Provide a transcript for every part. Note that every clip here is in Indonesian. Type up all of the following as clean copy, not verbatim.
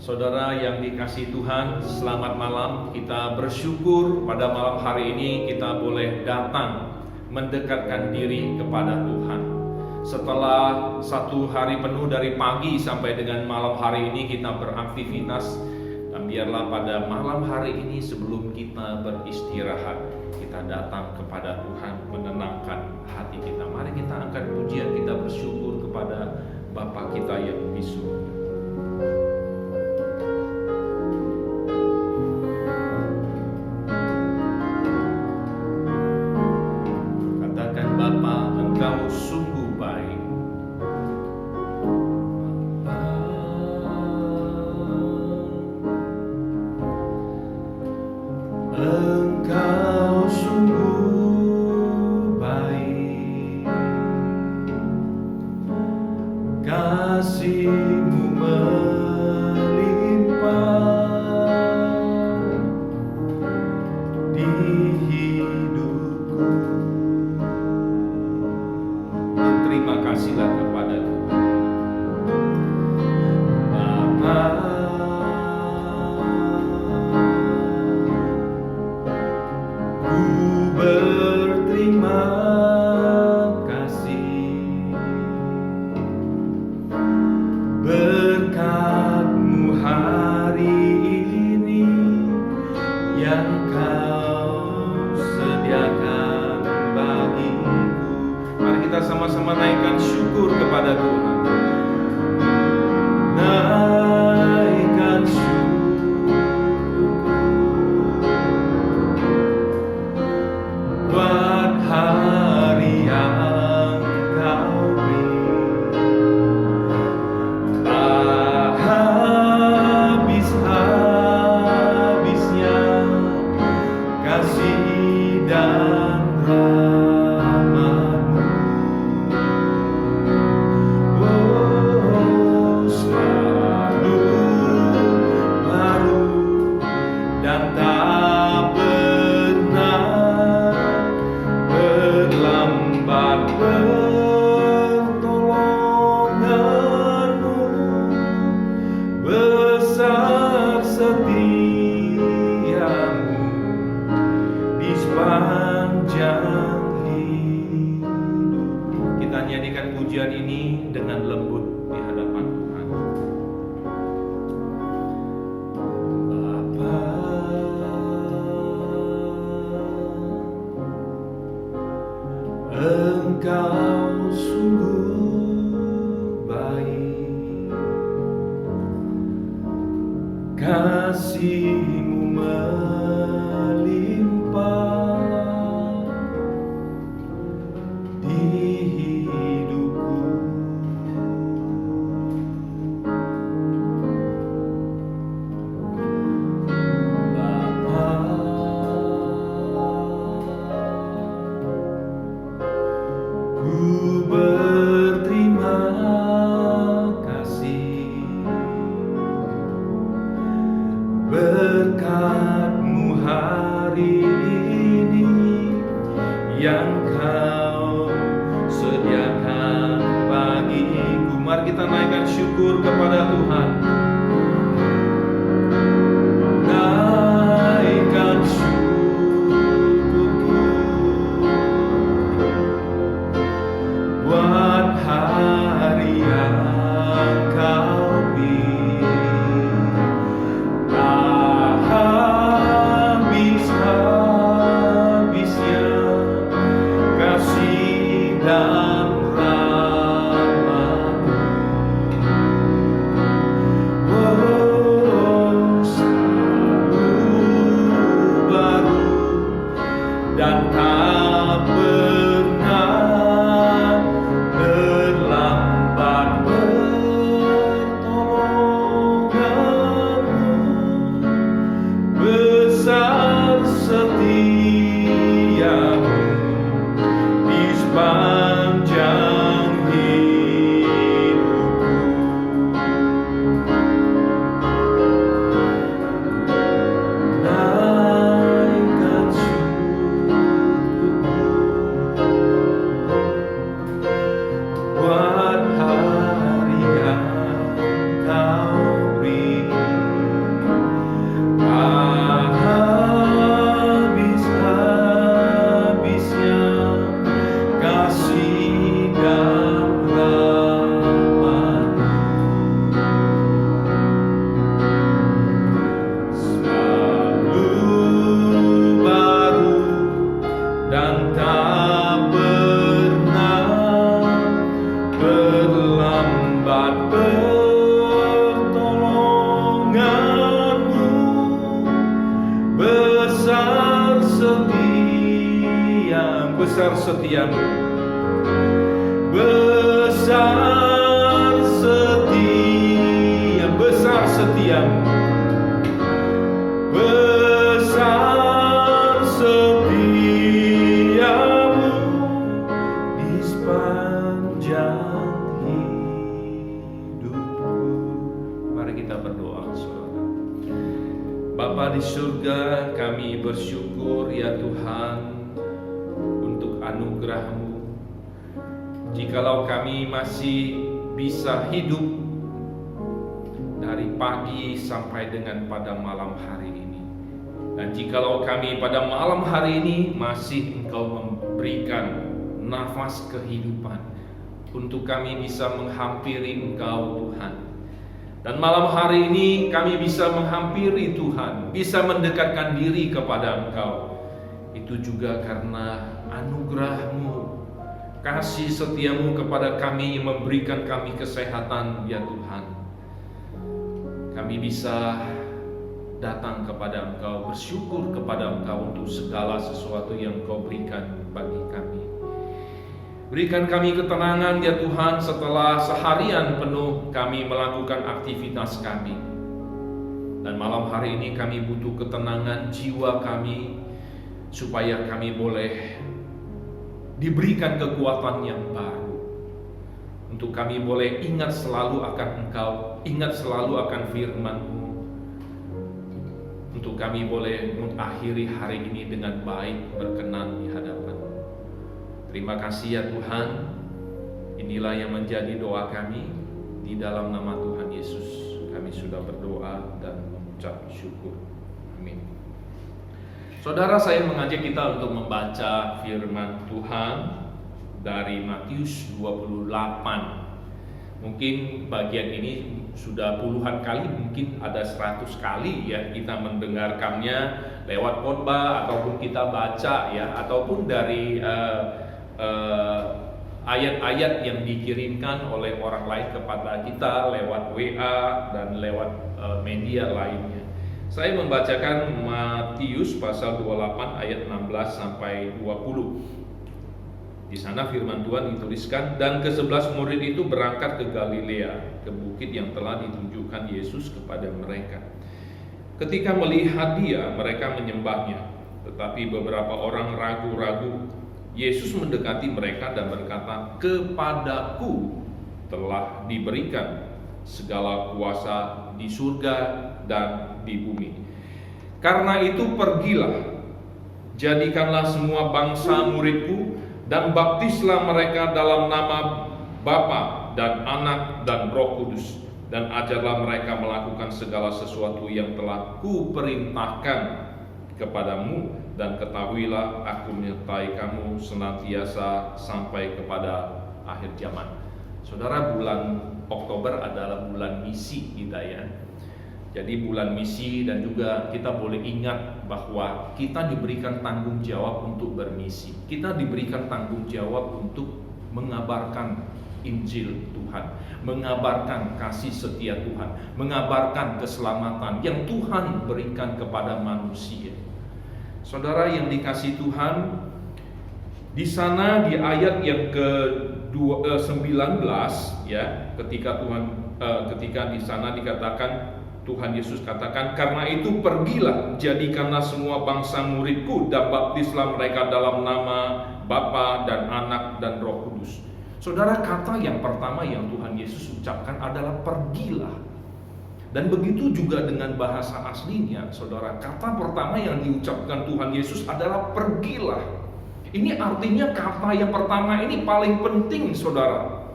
Saudara yang dikasihi Tuhan, selamat malam. Kita bersyukur pada malam hari ini kita boleh datang mendekatkan diri kepada Tuhan. Setelah satu hari penuh dari pagi sampai dengan malam hari ini kita beraktivitas, dan biarlah pada malam hari ini sebelum kita beristirahat, kita datang kepada Tuhan menenangkan hati kita. Mari kita angkat pujian, kita bersyukur kepada Bapa kita yang di surga. Bapa, Engkau sungguh baik. Engkau sungguh baik, kasih-Mu melimpah di hidupku. Terima kasihlah kepada Tuhan. Bapa, ku berterima kasih, berkat-Mu hari ini yang Kau sediakan bagiku. Mari kita sama-sama naikkan syukur kepada Tuhan. Naikkan syukur buat hari yang Kau beri. Tak habis-habisnya kasih dan rahmat-Mu. Selalu baru dan tak pernah berlambat pertolongan-Mu. Besar setia-Mu di sepanjang hidup. Kita nyanyikan pujian ini dengan lembut di hadapan Tuhan. Bapa, Engkau sungguh baik, kasih-Mu melimpah di hidupku. Bapa, ku berterima kasih, berkat-Mu hari ini yang Kau sediakan bagiku. Mari kita naikkan syukur kepada Tuhan. Naikkan syukurku buat hari yang Kau beri. Tak habis-habisnya kasih dan rahmat-Mu. Selalu baru dan tak pernah terlambat pertolongan-Mu. Besar setia-Mu di sepanjang hidupku. Naikkan syukurku dan tak pernah terlambat pertolonganmu. Besar setiamu, besar setiamu, besar setia, besar setiamu, besar setiamu di sepanjang hidupku. Mari kita berdoa, saudara. Bapa di surga, kami bersyukur ya Tuhan untuk anugerah-Mu. Jikalau kami masih bisa hidup dari pagi sampai dengan pada malam hari ini, dan jikalau kami pada malam hari ini masih Engkau memberikan nafas kehidupan untuk kami bisa menghampiri Engkau Tuhan, dan malam hari ini kami bisa menghampiri Tuhan, bisa mendekatkan diri kepada Engkau, itu juga karena anugerah-Mu, kasih setiamu kepada kami, memberikan kami kesehatan ya Tuhan. Kami bisa datang kepada Engkau, bersyukur kepada Engkau untuk segala sesuatu yang Engkau berikan bagi kami. Berikan kami ketenangan ya Tuhan setelah seharian penuh kami melakukan aktivitas kami. Dan malam hari ini kami butuh ketenangan jiwa kami, supaya kami boleh diberikan kekuatan yang baru, untuk kami boleh ingat selalu akan Engkau, ingat selalu akan firman-Mu, untuk kami boleh mengakhiri hari ini dengan baik, berkenan di hadapan-Mu. Terima kasih ya Tuhan. Inilah yang menjadi doa kami. Di dalam nama Tuhan Yesus kami sudah berdoa dan mengucap syukur. Amin. Saudara, saya mengajak kita untuk membaca firman Tuhan dari Matius 28. Mungkin bagian ini sudah puluhan kali, mungkin ada 100 kali ya kita mendengarkannya lewat khotbah, ataupun kita baca ya, ataupun dari ayat-ayat yang dikirimkan oleh orang lain kepada kita lewat WA dan lewat media lainnya. Saya membacakan Matius pasal 28 ayat 16 sampai 20. Di sana firman Tuhan dituliskan, dan ke-11 murid itu berangkat ke Galilea, ke bukit yang telah ditunjukkan Yesus kepada mereka. Ketika melihat Dia, mereka menyembahnya, tetapi beberapa orang ragu-ragu. Yesus mendekati mereka dan berkata, "Kepadaku telah diberikan segala kuasa di surga dan di bumi. Karena itu pergilah, jadikanlah semua bangsa muridku, dan baptislah mereka dalam nama Bapa dan Anak dan Roh Kudus, dan ajarlah mereka melakukan segala sesuatu yang telah kuperintahkan kepadamu, dan ketahuilah aku menyertai kamu senantiasa sampai kepada akhir zaman." Saudara, bulan Oktober adalah bulan misi kita ya. Jadi bulan misi, dan juga kita boleh ingat bahwa kita diberikan tanggung jawab untuk bermisi. Kita diberikan tanggung jawab untuk mengabarkan Injil Tuhan, mengabarkan kasih setia Tuhan, mengabarkan keselamatan yang Tuhan berikan kepada manusia. Saudara yang dikasihi Tuhan, di sana di ayat yang ke-19 ya, ketika di sana dikatakan, Tuhan Yesus katakan, "Karena itu pergilah, jadikanlah semua bangsa muridku, dan baptislah mereka dalam nama Bapa dan Anak dan Roh Kudus." Saudara, kata yang pertama yang Tuhan Yesus ucapkan adalah pergilah. Dan begitu juga dengan bahasa aslinya, saudara, kata pertama yang diucapkan Tuhan Yesus adalah pergilah. Ini artinya kata yang pertama ini paling penting, saudara.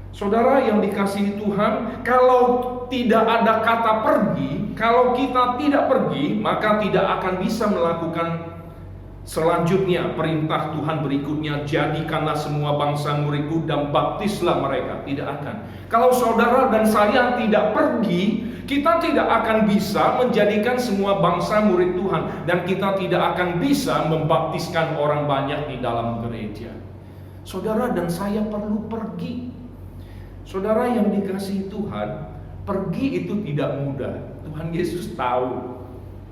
Saudara yang dikasihi Tuhan, kalau tidak ada kata pergi, kalau kita tidak pergi, maka tidak akan bisa melakukan Selanjutnya perintah Tuhan berikutnya, jadikanlah semua bangsa muridku dan baptislah mereka. Tidak akan. Kalau saudara dan saya tidak pergi, kita tidak akan bisa menjadikan semua bangsa murid Tuhan, dan kita tidak akan bisa membaptiskan orang banyak di dalam gereja. Saudara dan saya perlu pergi. Saudara yang dikasihi Tuhan, pergi itu tidak mudah. Tuhan Yesus tahu.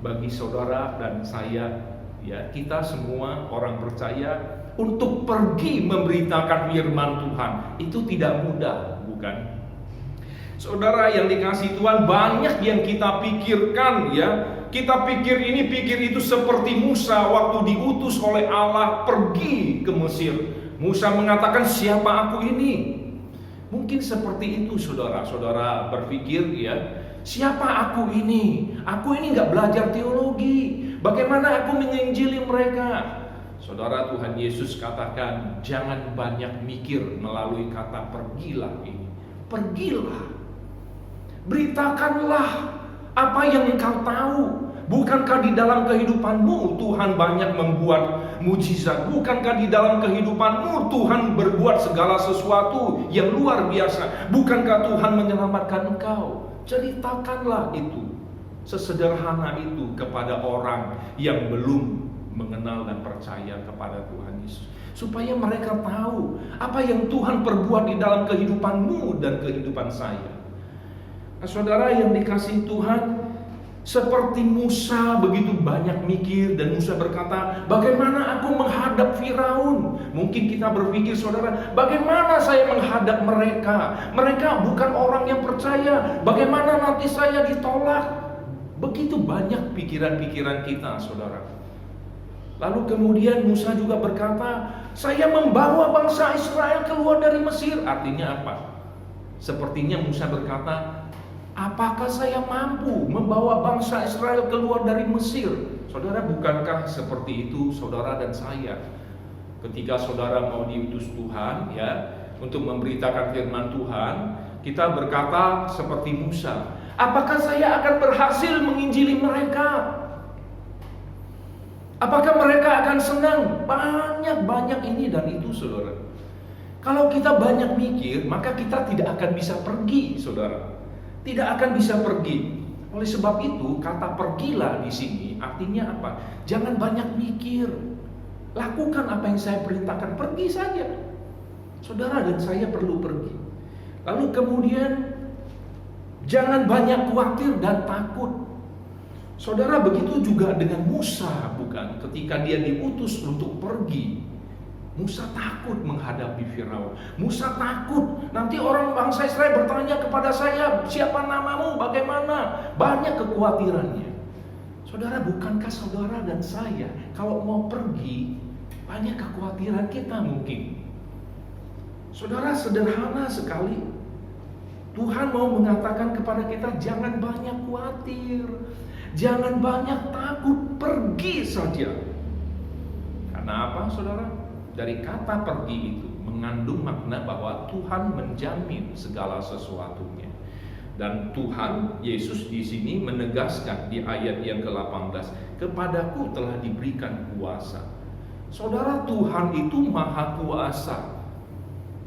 Bagi saudara dan saya, ya, kita semua orang percaya, untuk pergi memberitakan firman Tuhan itu tidak mudah, bukan? Saudara yang dikasihi Tuhan, banyak yang kita pikirkan, ya. Kita pikir ini, pikir itu, seperti Musa waktu diutus oleh Allah pergi ke Mesir. Musa mengatakan, siapa aku ini? Mungkin seperti itu saudara-saudara berpikir, ya. Siapa aku ini? Aku ini gak belajar teologi. Bagaimana aku menginjili mereka? Saudara, Tuhan Yesus katakan, jangan banyak mikir melalui kata pergilah ini. Pergilah. Beritakanlah apa yang engkau tahu. Bukankah di dalam kehidupanmu Tuhan banyak membuat mujizat? Bukankah di dalam kehidupanmu Tuhan berbuat segala sesuatu yang luar biasa? Bukankah Tuhan menyelamatkan engkau? Ceritakanlah itu, sesederhana itu, kepada orang yang belum mengenal dan percaya kepada Tuhan Yesus, supaya mereka tahu apa yang Tuhan perbuat di dalam kehidupanmu dan kehidupan saya. Nah, saudara yang dikasihi Tuhan, seperti Musa begitu banyak mikir, dan Musa berkata, bagaimana aku menghadap Firaun? Mungkin kita berpikir, saudara, bagaimana saya menghadap mereka? Mereka bukan orang yang percaya. Bagaimana nanti saya ditolak? Begitu banyak pikiran-pikiran kita, saudara. Lalu kemudian Musa juga berkata, saya membawa bangsa Israel keluar dari Mesir. Artinya apa? Sepertinya Musa berkata, apakah saya mampu membawa bangsa Israel keluar dari Mesir? Saudara, bukankah seperti itu saudara dan saya? Ketika saudara mau diutus Tuhan, ya, untuk memberitakan firman Tuhan, kita berkata seperti Musa, apakah saya akan berhasil menginjili mereka? Apakah mereka akan senang? Banyak ini dan itu, saudara. Kalau kita banyak mikir, maka kita tidak akan bisa pergi, saudara. Tidak akan bisa pergi. Oleh sebab itu, kata pergilah di sini artinya apa? Jangan banyak mikir. Lakukan apa yang saya perintahkan, pergi saja. Saudara dan saya perlu pergi. Lalu kemudian, jangan banyak khawatir dan takut. Saudara, begitu juga dengan Musa, bukan? Ketika dia diutus untuk pergi, Musa takut menghadapi Firaun. Musa takut nanti orang bangsa Israel bertanya kepada saya, siapa namamu, bagaimana? Banyak kekhawatirannya. Saudara, bukankah saudara dan saya kalau mau pergi, banyak kekhawatiran kita mungkin? Saudara, sederhana sekali. Tuhan mau mengatakan kepada kita, jangan banyak khawatir, jangan banyak takut, pergi saja. Karena apa, saudara? Dari kata pergi itu mengandung makna bahwa Tuhan menjamin segala sesuatunya. Dan Tuhan Yesus di sini menegaskan di ayat yang ke-18, kepadaku telah diberikan kuasa. Saudara, Tuhan itu maha kuasa.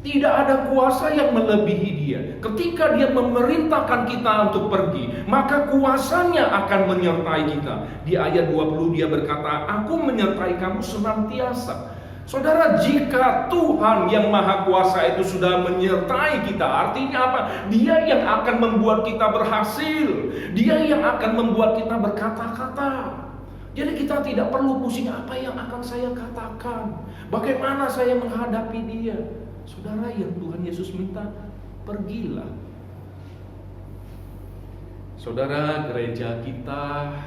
Tidak ada kuasa yang melebihi dia. Ketika dia memerintahkan kita untuk pergi, maka kuasanya akan menyertai kita. Di ayat 20 dia berkata, aku menyertai kamu senantiasa. Saudara, jika Tuhan yang maha kuasa itu sudah menyertai kita, artinya apa? Dia yang akan membuat kita berhasil. Dia yang akan membuat kita berkata-kata. Jadi kita tidak perlu pusing, apa yang akan saya katakan, bagaimana saya menghadapi dia. Saudara, yang Tuhan Yesus minta, pergilah. Saudara, gereja kita,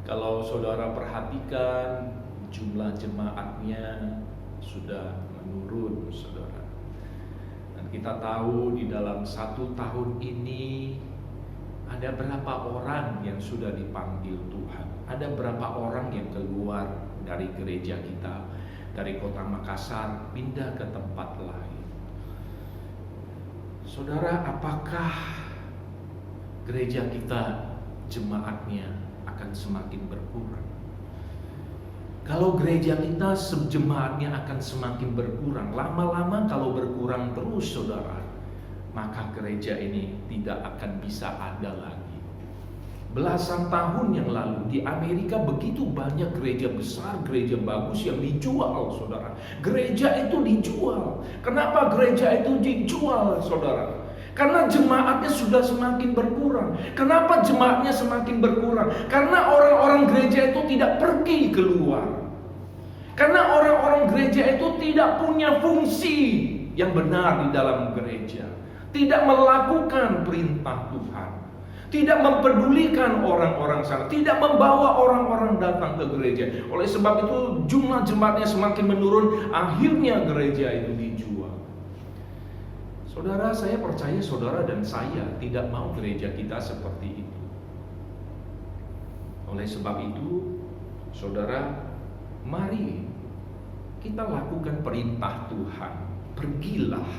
kalau saudara perhatikan, jumlah jemaatnya sudah menurun, saudara. Dan kita tahu di dalam 1 tahun ini ada berapa orang yang sudah dipanggil Tuhan. Ada berapa orang yang keluar dari gereja kita, dari kota Makassar, pindah ke tempat lain. Saudara, apakah gereja kita jemaatnya akan semakin berkurang? Kalau gereja kita jemaatnya akan semakin berkurang. Lama-lama kalau berkurang terus saudara, maka gereja ini tidak akan bisa ada lagi. Belasan tahun yang lalu di Amerika begitu banyak gereja besar, gereja bagus yang dijual saudara. Gereja itu dijual. Kenapa gereja itu dijual saudara? Karena jemaatnya sudah semakin berkurang. Kenapa jemaatnya semakin berkurang? Karena orang-orang gereja itu tidak pergi keluar. Karena orang-orang gereja itu tidak punya fungsi yang benar di dalam gereja. Tidak melakukan perintah Tuhan. Tidak mempedulikan orang-orang sana. Tidak membawa orang-orang datang ke gereja. Oleh sebab itu jumlah jemaatnya semakin menurun. Akhirnya gereja itu dijual. Saudara, saya percaya saudara dan saya tidak mau gereja kita seperti itu. Oleh sebab itu, saudara, mari kita lakukan perintah Tuhan. Pergilah.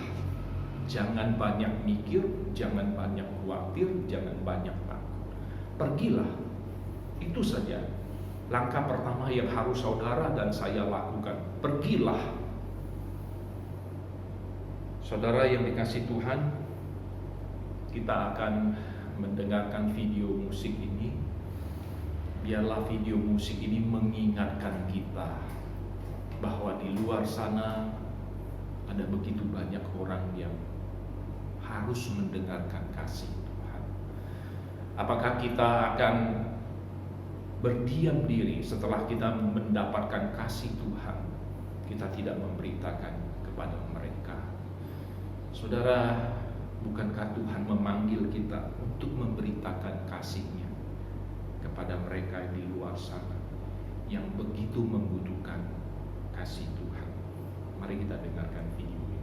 Jangan banyak mikir, jangan banyak khawatir, jangan banyak takut. Pergilah. Itu saja langkah pertama yang harus saudara dan saya lakukan. Pergilah. Saudara yang dikasih Tuhan, kita akan mendengarkan video musik ini. Biarlah video musik ini mengingatkan kita bahwa di luar sana ada begitu banyak orang yang harus mendengarkan kasih Tuhan. Apakah kita akan berdiam diri setelah kita mendapatkan kasih Tuhan? Kita tidak memberitakan kepada mereka. Saudara, bukankah Tuhan memanggil kita untuk memberitakan kasih-Nya kepada mereka di luar sana yang begitu membutuhkan kasih Tuhan? Mari kita dengarkan video ini.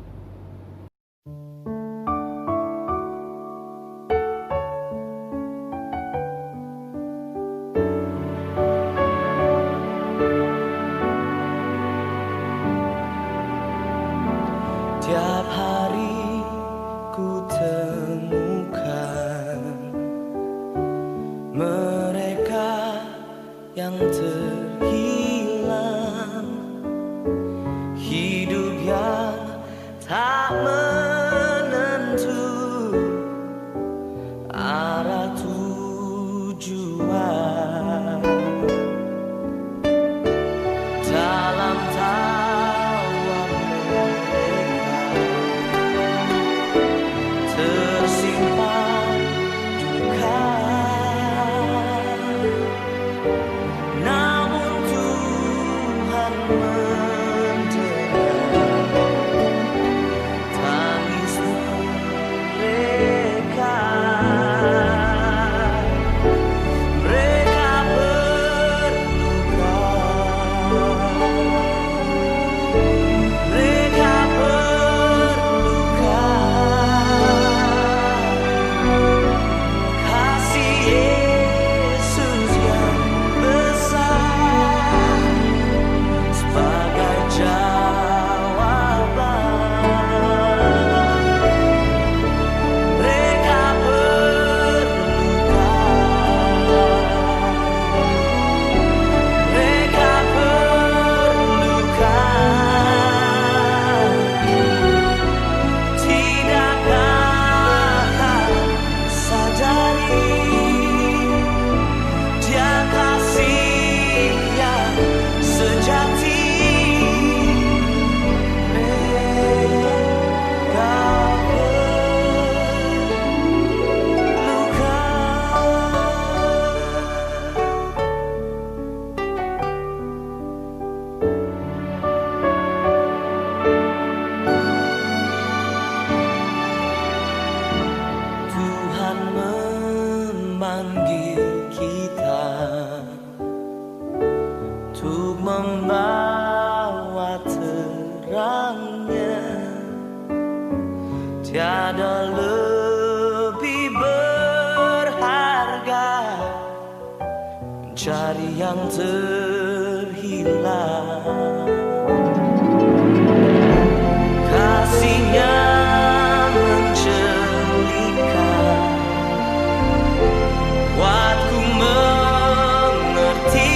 Tiap hari ku temukan mereka yang terhilang, hidup yang tak menentu arah tujuan. Dalam tawa mereka tersimpan duka, namun Tuhan mendengar tangis mereka. Mereka berduka, mereka berduka. Kasih Yesus yang besar sebagai jawaban. Mereka berduka, mereka berduka. Tidakkah kau sadari Dia kasih yang sejati? Mereka berluka. Tuhan memanggil kita untuk membawa terang-Nya. Tiada lebih berharga mencari yang terhilang. Kasih-Nya menjelikan, buatku mengerti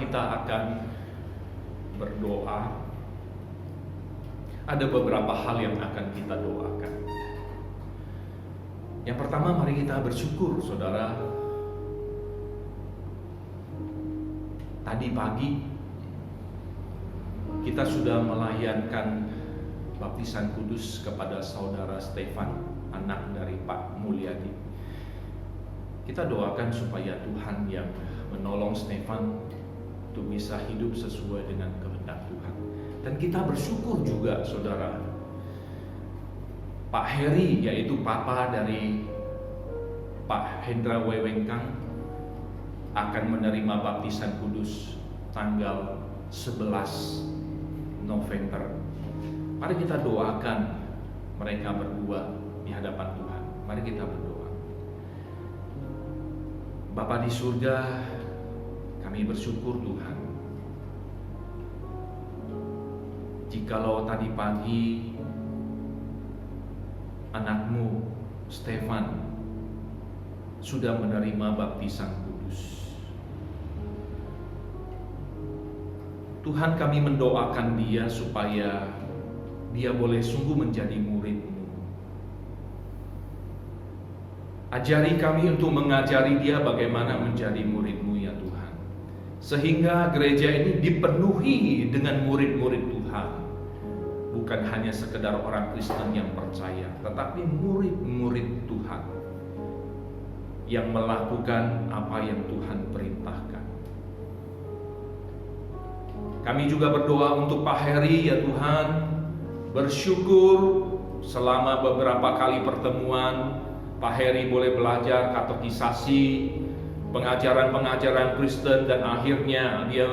kita akan berdoa, ada beberapa hal yang akan kita doakan. Yang pertama, mari kita bersyukur, saudara. Tadi pagi kita sudah melayankan baptisan kudus kepada saudara Stefan, anak dari Pak Mulyadi. Kita doakan supaya Tuhan yang menolong Stefan untuk bisa hidup sesuai dengan kehendak Tuhan. Dan kita bersyukur juga, saudara, Pak Heri, yaitu papa dari Pak Hendra Wewengkang, akan menerima baptisan kudus tanggal 11 November. Mari kita doakan mereka berdua di hadapan Tuhan. Mari kita berdoa. Bapa di surga, kami bersyukur Tuhan, jikalau tadi pagi anakmu Stefan sudah menerima baptisan kudus. Tuhan, kami mendoakan dia supaya dia boleh sungguh menjadi murid-Mu. Ajari kami untuk mengajari dia bagaimana menjadi murid-Mu ya Tuhan, sehingga gereja ini dipenuhi dengan murid-murid Tuhan. Bukan hanya sekedar orang Kristen yang percaya, tetapi murid-murid Tuhan yang melakukan apa yang Tuhan perintahkan. Kami juga berdoa untuk Pak Heri ya Tuhan, bersyukur selama beberapa kali pertemuan Pak Heri boleh belajar katekisasi, pengajaran-pengajaran Kristen, dan akhirnya dia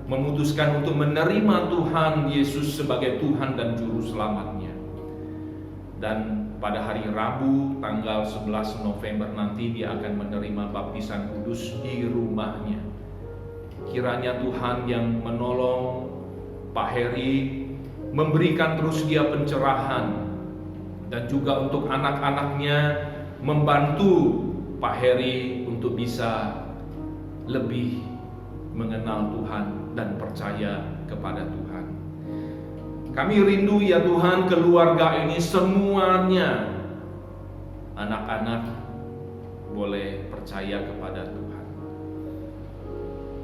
memutuskan untuk menerima Tuhan Yesus sebagai Tuhan dan Juru Selamatnya. Dan pada hari Rabu tanggal 11 November nanti dia akan menerima baptisan kudus di rumahnya. Kiranya Tuhan yang menolong Pak Heri, memberikan terus dia pencerahan, dan juga untuk anak-anaknya membantu Pak Heri untuk bisa lebih mengenal Tuhan dan percaya kepada Tuhan. Kami rindu ya Tuhan, keluarga ini semuanya, anak-anak boleh percaya kepada Tuhan.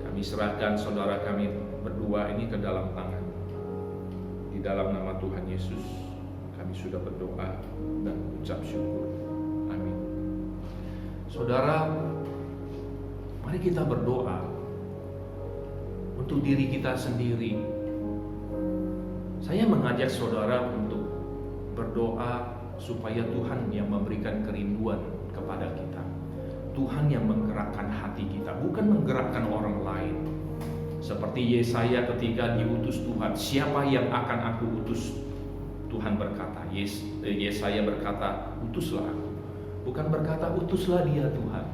Kami serahkan saudara kami berdua ini ke dalam tangan. Di dalam nama Tuhan Yesus kami sudah berdoa dan ucap syukur. Amin. Saudara, mari kita berdoa untuk diri kita sendiri. Saya mengajak saudara untuk berdoa supaya Tuhan yang memberikan kerinduan kepada kita. Tuhan yang menggerakkan hati kita, bukan menggerakkan orang lain. Seperti Yesaya ketika diutus Tuhan, siapa yang akan aku utus? Tuhan berkata, Yesaya berkata, utuslah aku. Bukan berkata, utuslah dia Tuhan.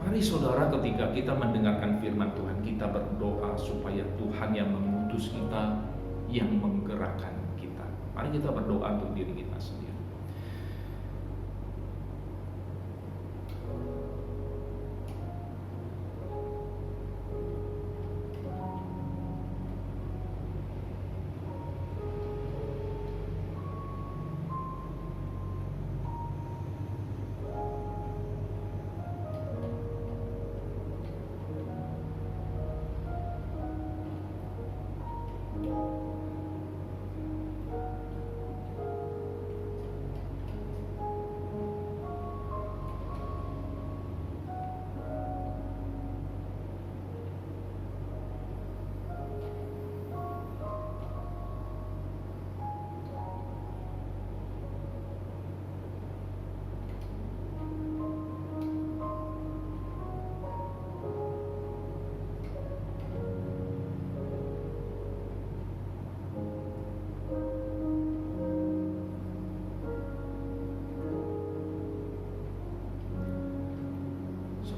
Mari saudara, ketika kita mendengarkan firman Tuhan, kita berdoa supaya Tuhan yang mengutus kita, yang menggerakkan kita. Mari kita berdoa untuk diri kita sendiri.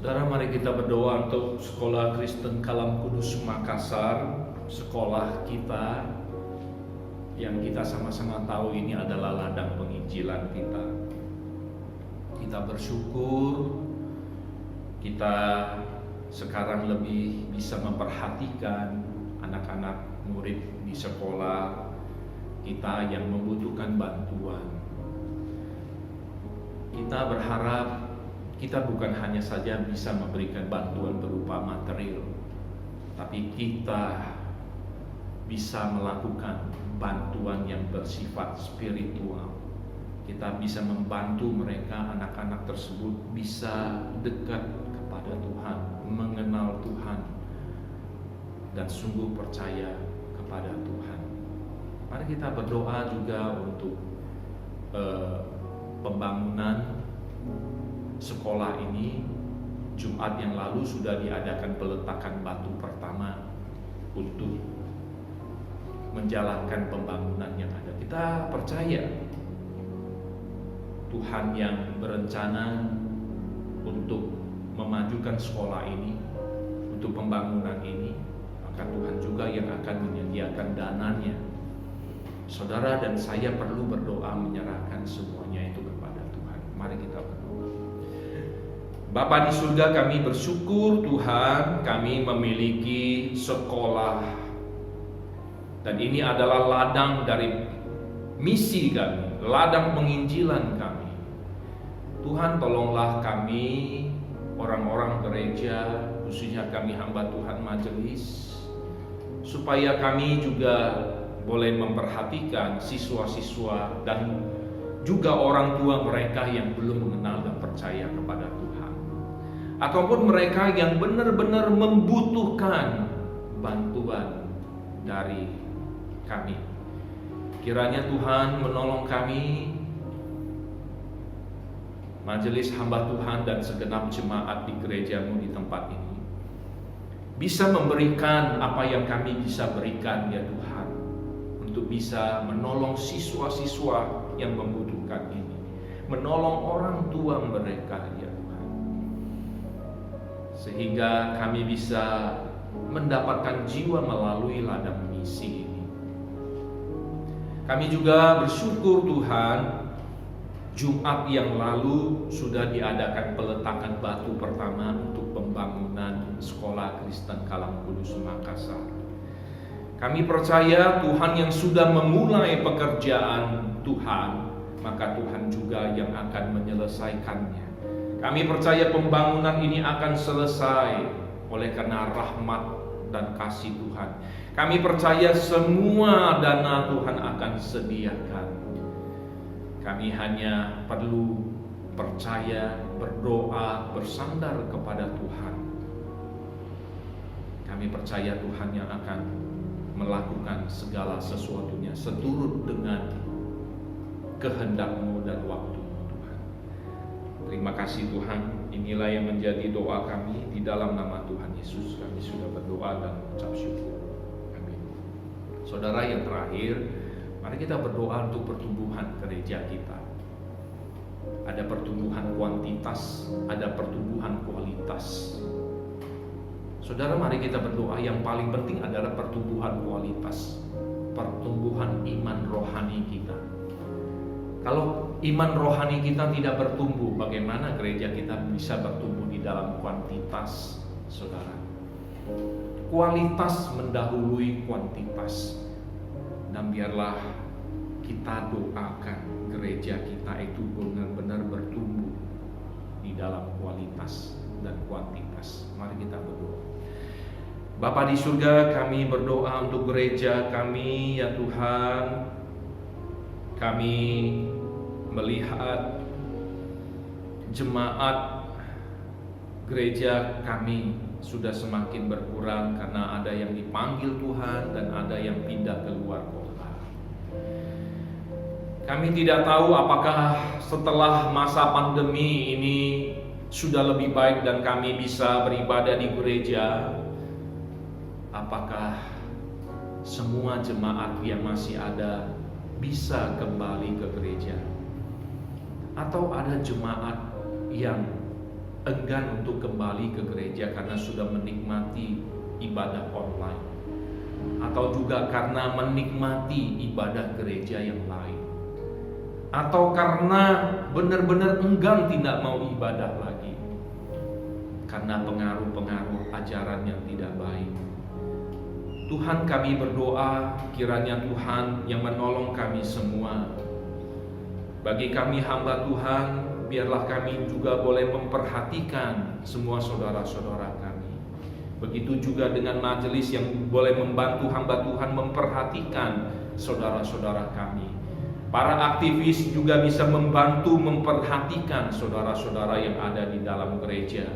Saudara, mari kita berdoa untuk Sekolah Kristen Kalam Kudus Makassar, sekolah kita yang kita sama-sama tahu ini adalah ladang penginjilan kita. Kita bersyukur, kita sekarang lebih bisa memperhatikan anak-anak murid di sekolah kita yang membutuhkan bantuan. Kita berharap kita bukan hanya saja bisa memberikan bantuan berupa material, tapi kita bisa melakukan bantuan yang bersifat spiritual. Kita bisa membantu mereka, anak-anak tersebut bisa dekat kepada Tuhan, mengenal Tuhan, dan sungguh percaya kepada Tuhan. Mari kita berdoa juga untuk pembangunan sekolah ini. Jumat yang lalu sudah diadakan peletakan batu pertama untuk menjalankan pembangunan yang ada. Kita percaya Tuhan yang berencana untuk memajukan sekolah ini, untuk pembangunan ini, maka Tuhan juga yang akan menyediakan dananya. Saudara dan saya perlu berdoa menyerahkan semuanya itu kepada Tuhan. Mari kita berdoa. Bapa di surga, kami bersyukur Tuhan, kami memiliki sekolah, dan ini adalah ladang dari misi kami, ladang penginjilan kami. Tuhan, tolonglah kami, orang-orang gereja, khususnya kami hamba Tuhan majelis, supaya kami juga boleh memperhatikan siswa-siswa dan juga orang tua mereka yang belum mengenal dan percaya kepada Tuhan, ataupun mereka yang benar-benar membutuhkan bantuan dari kami. Kiranya Tuhan menolong kami, majelis hamba Tuhan dan segenap jemaat di gerejamu di tempat ini, bisa memberikan apa yang kami bisa berikan ya Tuhan, untuk bisa menolong siswa-siswa yang membutuhkan ini, menolong orang tua mereka ya Tuhan, sehingga kami bisa mendapatkan jiwa melalui ladang misi ini. Kami juga bersyukur Tuhan, Jumat yang lalu sudah diadakan peletakan batu pertama untuk pembangunan Sekolah Kristen Kalang Kudus Makassar. Kami percaya Tuhan yang sudah memulai pekerjaan Tuhan, maka Tuhan juga yang akan menyelesaikannya. Kami percaya pembangunan ini akan selesai oleh karena rahmat dan kasih Tuhan. Kami percaya semua dana Tuhan akan sediakan. Kami hanya perlu percaya, berdoa, bersandar kepada Tuhan. Kami percaya Tuhan yang akan melakukan segala sesuatunya seturut dengan kehendak-Mu dan waktu-Mu Tuhan. Terima kasih Tuhan. Inilah yang menjadi doa kami di dalam nama Tuhan Yesus. Kami sudah berdoa dan ucap syukur. Amin. Saudara, yang terakhir, mari kita berdoa untuk pertumbuhan gereja kita. Ada pertumbuhan kuantitas, ada pertumbuhan kualitas. Saudara, mari kita berdoa. Yang paling penting adalah pertumbuhan kualitas, pertumbuhan iman rohani kita. Kalau iman rohani kita tidak bertumbuh, bagaimana gereja kita bisa bertumbuh di dalam kuantitas, saudara? Kualitas mendahului kuantitas. Dan biarlah kita doakan gereja kita itu benar-benar bertumbuh di dalam kualitas dan kuantitas. Mari kita berdoa. Bapa di surga, kami berdoa untuk gereja kami ya Tuhan. Kami melihat jemaat gereja kami sudah semakin berkurang karena ada yang dipanggil Tuhan dan ada yang pindah keluar kota. Kami tidak tahu apakah setelah masa pandemi ini sudah lebih baik dan kami bisa beribadah di gereja. Apakah semua jemaat yang masih ada bisa kembali ke gereja? Atau ada jemaat yang enggan untuk kembali ke gereja karena sudah menikmati ibadah online, atau juga karena menikmati ibadah gereja yang lain, atau karena benar-benar enggan tidak mau ibadah lagi. karena pengaruh-pengaruh ajaran yang tidak baik. Tuhan, kami berdoa kiranya Tuhan yang menolong kami semua. Bagi kami hamba Tuhan, biarlah kami juga boleh memperhatikan semua saudara-saudara kami. Begitu juga dengan majelis yang boleh membantu hamba Tuhan memperhatikan saudara-saudara kami. Para aktivis juga bisa membantu memperhatikan saudara-saudara yang ada di dalam gereja.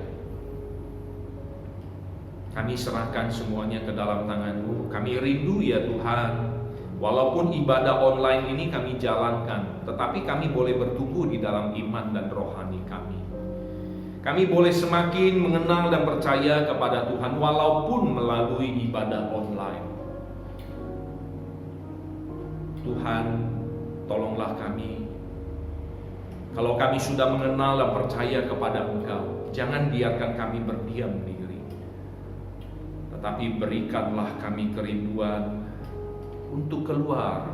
Kami serahkan semuanya ke dalam tangan-Mu. Kami rindu ya Tuhan, walaupun ibadah online ini kami jalankan, tetapi kami boleh bertumbuh di dalam iman dan rohani kami. Kami boleh semakin mengenal dan percaya kepada Tuhan walaupun melalui ibadah online. Tuhan, tolonglah kami. Kalau kami sudah mengenal dan percaya kepada Engkau, jangan biarkan kami berdiam diri, tetapi berikanlah kami kerinduan untuk keluar,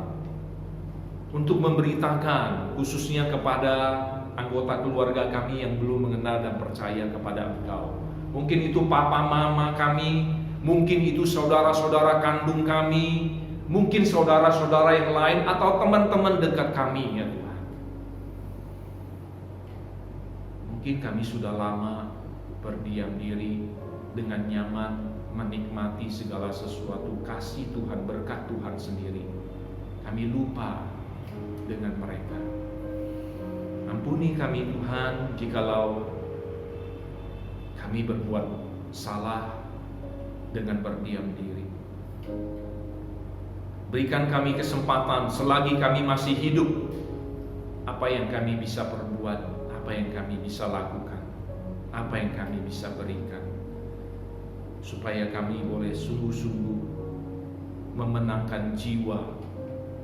untuk memberitakan khususnya kepada anggota keluarga kami yang belum mengenal dan percaya kepada Engkau. Mungkin itu papa mama kami, mungkin itu saudara-saudara kandung kami, mungkin saudara-saudara yang lain atau teman-teman dekat kami ya Tuhan. Mungkin kami sudah lama berdiam diri dengan nyaman menikmati segala sesuatu kasih Tuhan, berkat Tuhan sendiri. Kami lupa dengan mereka. Ampuni kami Tuhan jikalau kami berbuat salah dengan berdiam diri. Berikan kami kesempatan selagi kami masih hidup, apa yang kami bisa perbuat, apa yang kami bisa lakukan, apa yang kami bisa berikan, supaya kami boleh sungguh-sungguh memenangkan jiwa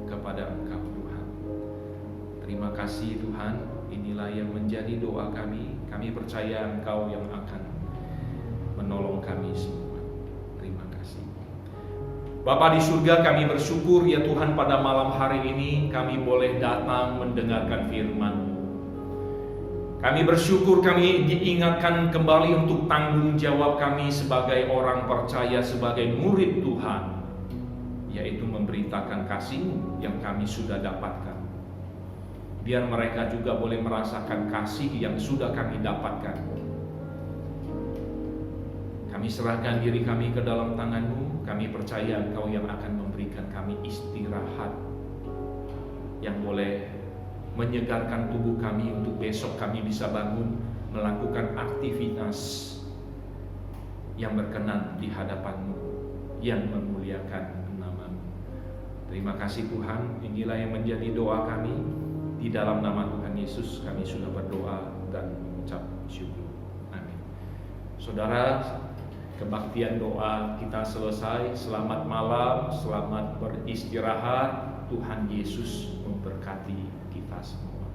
kepada Engkau Tuhan. Terima kasih Tuhan, inilah yang menjadi doa kami. Kami percaya Engkau yang akan menolong kami semua. Terima kasih. Bapa di surga, kami bersyukur ya Tuhan pada malam hari ini kami boleh datang mendengarkan firman-Mu. Kami bersyukur kami diingatkan kembali untuk tanggung jawab kami sebagai orang percaya, sebagai murid Tuhan, yaitu memberitakan kasih-Mu yang kami sudah dapatkan. Biar mereka juga boleh merasakan kasih yang sudah kami dapatkan. Kami serahkan diri kami ke dalam tangan-Mu. Kami percaya Engkau yang akan memberikan kami istirahat yang boleh menyegarkan tubuh kami untuk besok kami bisa bangun melakukan aktivitas yang berkenan di hadapan-Mu, yang memuliakan nama-Mu. Terima kasih Tuhan, inilah yang menjadi doa kami. Di dalam nama Tuhan Yesus kami sudah berdoa dan mengucap syukur. Amin. Saudara, kebaktian doa kita selesai. Selamat malam, selamat beristirahat. Tuhan Yesus memberkati kita semua.